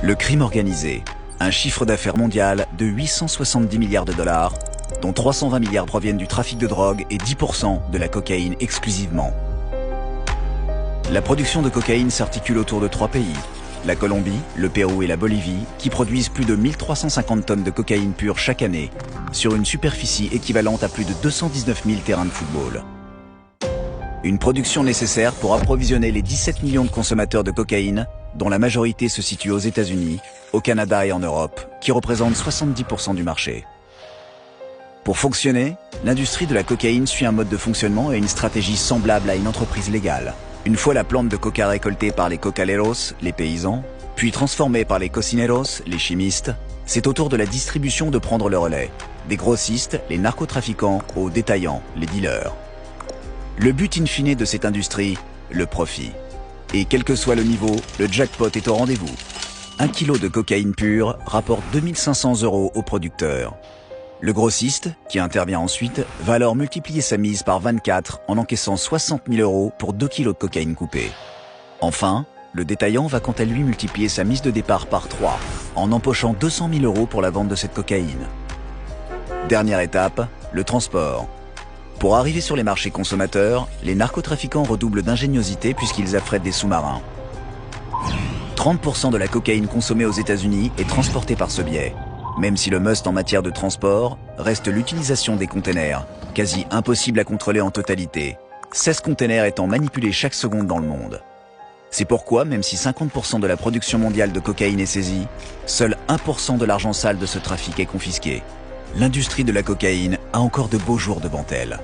Le crime organisé, un chiffre d'affaires mondial de 870 milliards de dollars, dont 320 milliards proviennent du trafic de drogue et 10% de la cocaïne exclusivement. La production de cocaïne s'articule autour de 3 pays, la Colombie, le Pérou et la Bolivie, qui produisent plus de 1350 tonnes de cocaïne pure chaque année, sur une superficie équivalente à plus de 219 000 terrains de football. Une production nécessaire pour approvisionner les 17 millions de consommateurs de cocaïne, dont la majorité se situe aux États-Unis, au Canada et en Europe, qui représentent 70% du marché. Pour fonctionner, l'industrie de la cocaïne suit un mode de fonctionnement et une stratégie semblable à une entreprise légale. Une fois la plante de coca récoltée par les cocaleros, les paysans, puis transformée par les cocineros, les chimistes, c'est au tour de la distribution de prendre le relais, des grossistes, les narcotrafiquants, aux détaillants, les dealers. Le but in fine de cette industrie, le profit. Et quel que soit le niveau, le jackpot est au rendez-vous. 1 kilo de cocaïne pure rapporte 2500 € au producteur. Le grossiste, qui intervient ensuite, va alors multiplier sa mise par 24 en encaissant 60 000 € pour 2 kilos de cocaïne coupée. Enfin, le détaillant va quant à lui multiplier sa mise de départ par 3 en empochant 200 000 € pour la vente de cette cocaïne. Dernière étape, le transport. Pour arriver sur les marchés consommateurs, les narcotrafiquants redoublent d'ingéniosité puisqu'ils affrètent des sous-marins. 30% de la cocaïne consommée aux États-Unis est transportée par ce biais. Même si le must en matière de transport reste l'utilisation des containers, quasi impossible à contrôler en totalité, 16 containers étant manipulés chaque seconde dans le monde. C'est pourquoi, même si 50% de la production mondiale de cocaïne est saisie, seul 1% de l'argent sale de ce trafic est confisqué. L'industrie de la cocaïne a encore de beaux jours devant elle.